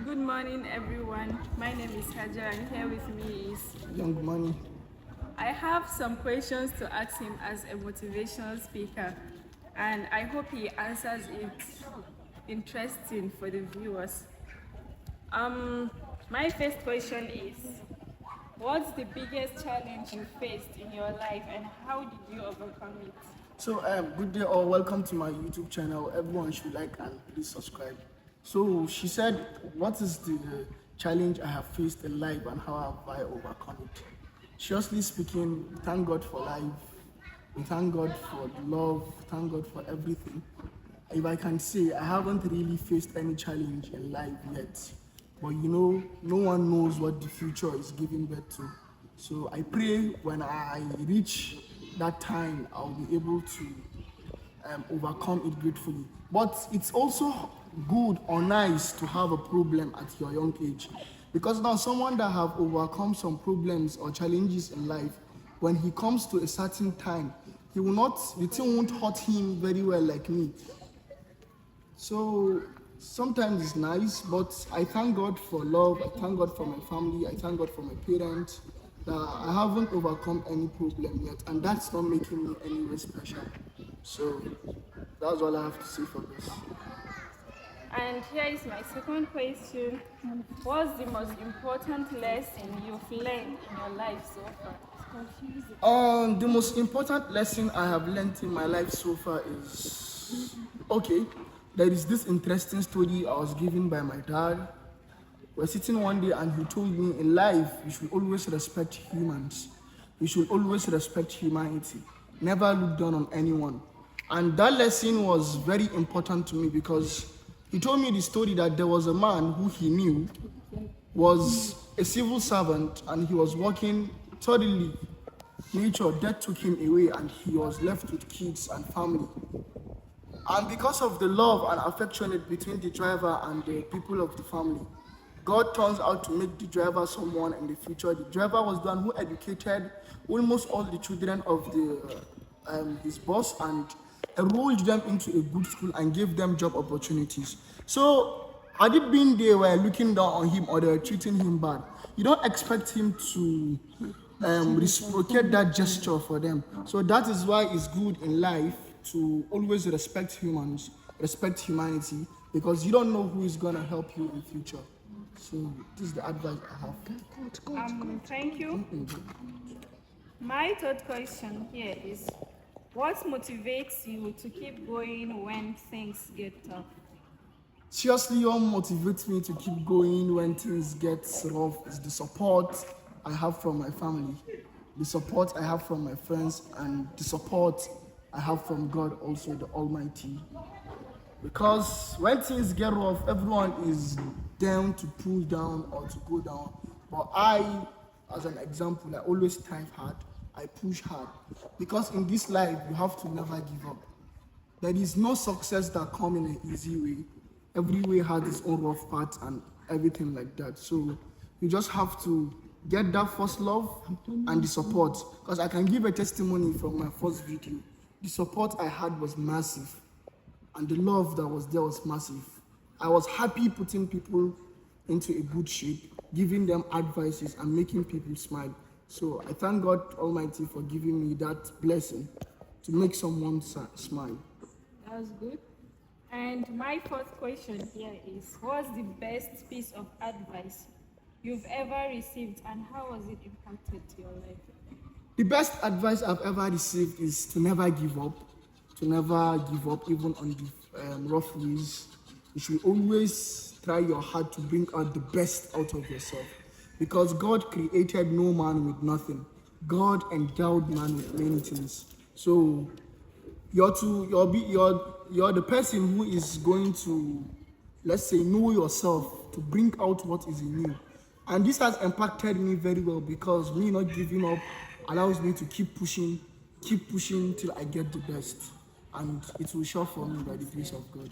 Good morning, everyone. My name is Hajara, and here with me is. Young money. I have some questions to ask him as a motivational speaker, and I hope he answers it interesting for the viewers. My first question is, what's the biggest challenge you faced in your life, and how did you overcome it? So, good day or welcome to my YouTube channel. Everyone should like and please subscribe. So, she said, what is the challenge I have faced in life and how have I overcome it? Seriously speaking, thank God for life. We thank God for the love. Thank God for everything. If I can say, I haven't really faced any challenge in life yet. But no one knows what the future is giving birth to. So I pray when I reach that time, I'll be able to overcome it gratefully. But it's also good or nice to have a problem at your young age, because now someone that have overcome some problems or challenges in life, when he comes to a certain time, the thing won't hurt him very well like me. So sometimes it's nice, but I thank God for love. I thank God for my family. I thank God for my parents. That I haven't overcome any problem yet, and that's not making me any less special. So that's all I have to say for this. And here is my second question. What's the most important lesson you've learned in your life so far? It's confusing. The most important lesson I have learned in my life so far is okay. There is this interesting story I was given by my dad. We're sitting one day and he told me in life you should always respect humans. You should always respect humanity. Never look down on anyone. And that lesson was very important to me because he told me the story that there was a man who he knew was a civil servant and he was working thoroughly. Nature, death took him away and he was left with kids and family. And because of the love and affection between the driver and the people of the family, God turns out to make the driver someone in the future. The driver was the one who educated almost all the children of his boss and enrolled them into a good school and gave them job opportunities. So, had it been they were looking down on him or they were treating him bad, you don't expect him to reciprocate that gesture for them. So that is why it's good in life to always respect humans, respect humanity, because you don't know who is gonna help you in future. So this is the advice I have. Thank you. My third question here is, what motivates you to keep going when things get tough? Seriously, what motivates me to keep going when things get rough is the support I have from my family, the support I have from my friends, and the support I have from God, also the Almighty. Because when things get rough, everyone is down to pull down or to go down. But I, as an example, I always strive hard. I push hard. Because in this life, you have to never give up. There is no success that comes in an easy way. Every way has its own rough parts and everything like that. So you just have to get that first love and the support. Because I can give a testimony from my first video. The support I had was massive. And the love that was there was massive. I was happy putting people into a good shape, giving them advices and making people smile. So I thank God Almighty for giving me that blessing to make someone smile. That was good. And my fourth question here is, what's the best piece of advice you've ever received and how was it impacted to your life? The best advice I've ever received is to never give up, even on the rough ways. You should always try your hard to bring out the best out of yourself, because God created no man with nothing. God endowed man with many things. So you're the person who is going to, let's say, know yourself to bring out what is in you. And this has impacted me very well because me not giving up allows me to keep pushing till I get the best. And it will show for me by the grace of God.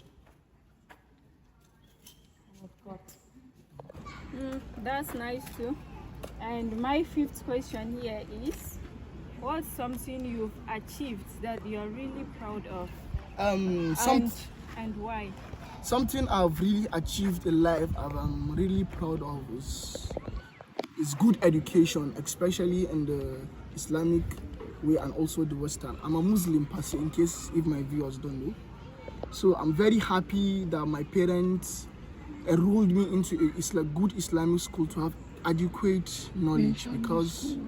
That's nice too. And my fifth question here is, what's something you've achieved that you're really proud of? Um, And why? Something I've really achieved in life and I'm really proud of is good education, especially in the Islamic way and also the Western. I'm a Muslim per se, in case if my viewers don't know. So I'm very happy that my parents enrolled me into a good Islamic school to have adequate knowledge, because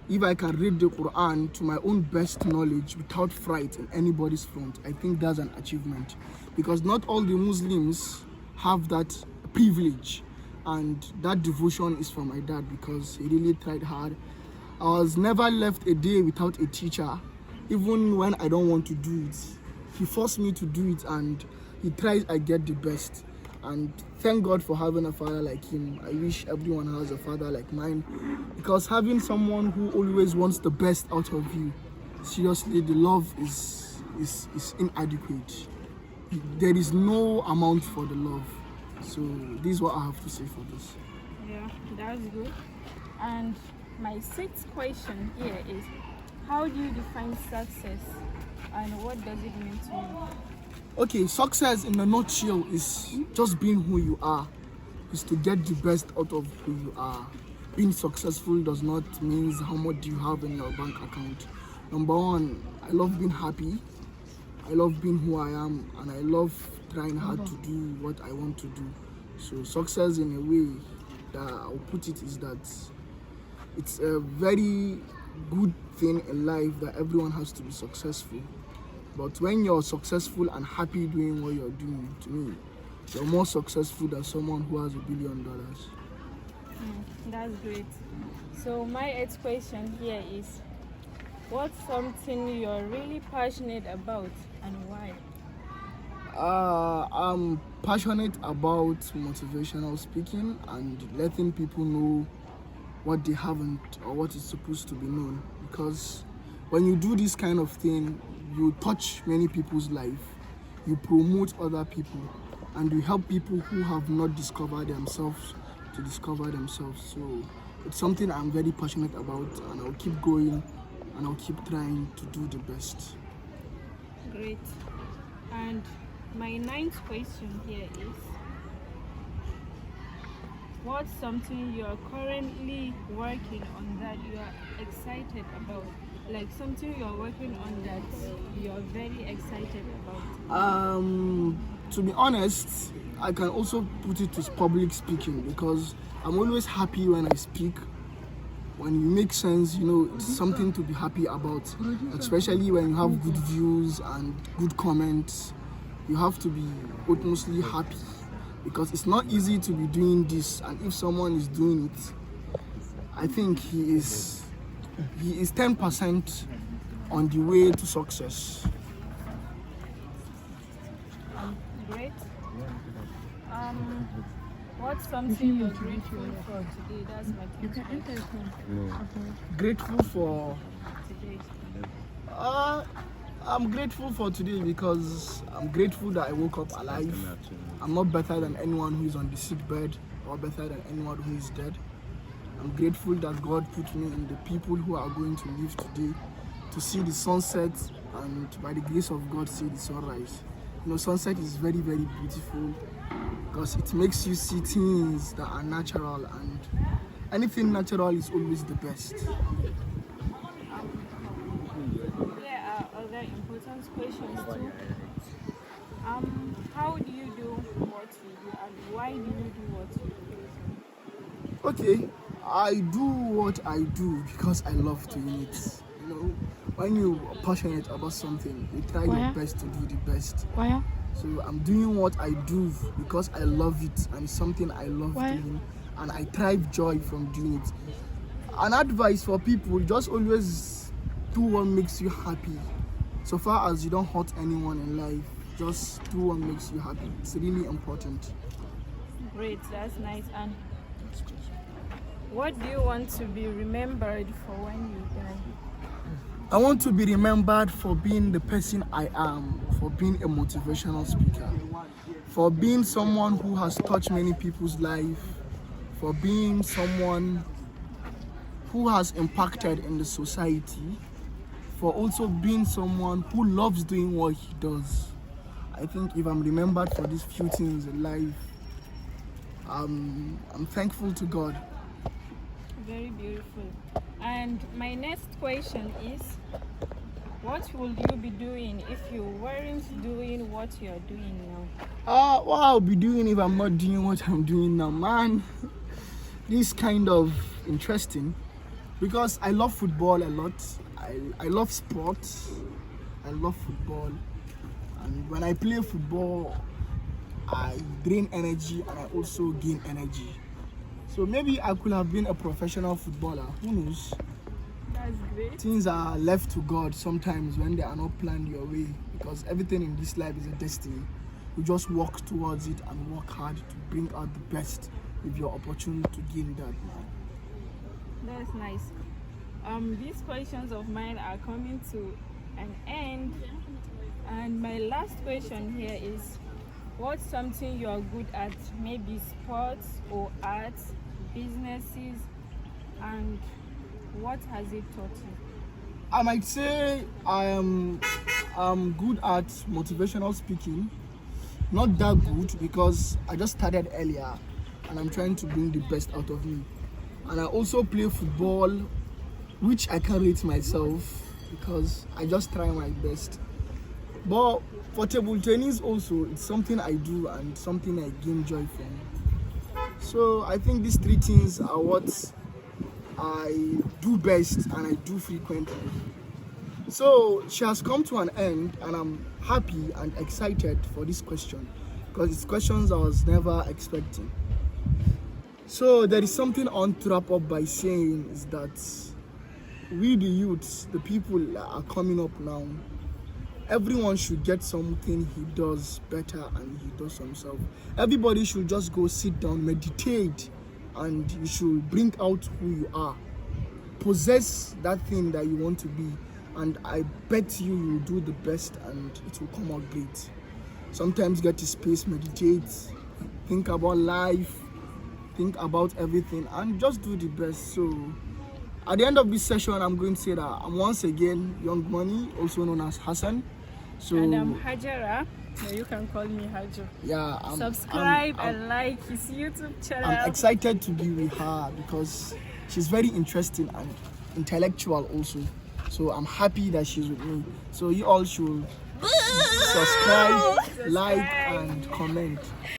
if I can read the Quran to my own best knowledge without fright in anybody's front, I think that's an achievement. Because not all the Muslims have that privilege, and that devotion is from my dad because he really tried hard. I was never left a day without a teacher, even when I don't want to do it. He forced me to do it, and he tries I get the best. And thank God for having a father like him. I wish everyone has a father like mine, because having someone who always wants the best out of you, seriously, the love is inadequate. There is no amount for the love. So this is what I have to say for this. Yeah, that's good. And my sixth question here is, how do you define success and what does it mean to you? Okay, success in a nutshell is just being who you are, is to get the best out of who you are. Being successful does not mean how much you have in your bank account. Number one, I love being happy, I love being who I am, and I love trying hard to do what I want to do. So success in a way that I'll put it is that it's a very good thing in life that everyone has to be successful. But when you're successful and happy doing what you're doing, to me, you're more successful than someone who has $1 billion. That's great. So my eighth question here is, what's something you're really passionate about and why? I'm passionate about motivational speaking and letting people know what they haven't or what is supposed to be known. Because when you do this kind of thing, you touch many people's life, you promote other people, and you help people who have not discovered themselves to discover themselves. So it's something I'm very passionate about, and I'll keep going and I'll keep trying to do the best. Great. And my ninth question here is, what's something you're currently working on that you are excited about? Like something you're working on that you're very excited about? To be honest, I can also put it to public speaking, because I'm always happy when I speak. When you make sense, it's something to be happy about, especially when you have good views and good comments. You have to be utmostly happy, because it's not easy to be doing this, and if someone is doing it, I think he is 10% on the way to success. Great. What's something you're grateful for today? That's my question. Grateful for Today. I'm grateful for today because I'm grateful that I woke up alive. I'm not better than anyone who is on the sick bed or better than anyone who is dead. I'm grateful that God put me in the people who are going to live today to see the sunset, and by the grace of God see the sunrise. Sunset is very, very beautiful because it makes you see things that are natural, and anything natural is always the best. There are other important questions too. How do you do what you do, and why do you do what you do? Okay, I do what I do because I love doing it. When you are passionate about something, you try your best to do the best. So I'm doing what I do because I love it, and it's something I love doing, and I thrive joy from doing it. An advice for people: just always do what makes you happy. So far as you don't hurt anyone in life, just do what makes you happy. It's really important. Great, that's nice. And what do you want to be remembered for when you die? I want to be remembered for being the person I am, for being a motivational speaker, for being someone who has touched many people's life, for being someone who has impacted in the society, for also being someone who loves doing what he does. I think if I'm remembered for these few things in life, I'm thankful to God. Very beautiful. And my next question is, what would you be doing if you weren't doing what you're doing now? What I'll be doing if I'm not doing what I'm doing now, man. This kind of interesting because I love football a lot. I love sports. I love football, and when I play football, I drain energy and I also gain energy. So maybe I could have been a professional footballer. Who knows? That's great. Things are left to God sometimes when they are not planned your way, because everything in this life is a destiny. You just walk towards it and work hard to bring out the best with your opportunity to gain that, man. That's nice. These questions of mine are coming to an end, and my last question here is, what's something you're good at? Maybe sports or arts, businesses, and what has it taught you? I might say I'm good at motivational speaking. Not that good because I just started earlier and I'm trying to bring the best out of me. And I also play football, which I can't rate myself because I just try my best. But for table tennis also, it's something I do and something I gain joy from. So I think these three things are what I do best and I do frequently. So she has come to an end and I'm happy and excited for this question because it's questions I was never expecting. So there is something I want to wrap up by saying is that we the youths, the people that are coming up now, everyone should get something he does better and he does himself. Everybody should just go sit down, meditate, and you should bring out who you are. Possess that thing that you want to be, and I bet you will do the best and it will come out great. Sometimes get to space, meditate, think about life, think about everything, and just do the best. So at the end of this session, I'm going to say that I'm once again Young Money, also known as Hassan. So, And I'm Hajara. Yeah, you can call me Hajara. yeah, Subscribe and like his YouTube channel. I'm excited to be with her because she's very interesting and intellectual also. So I'm happy that she's with me. So you all should subscribe, like, and comment.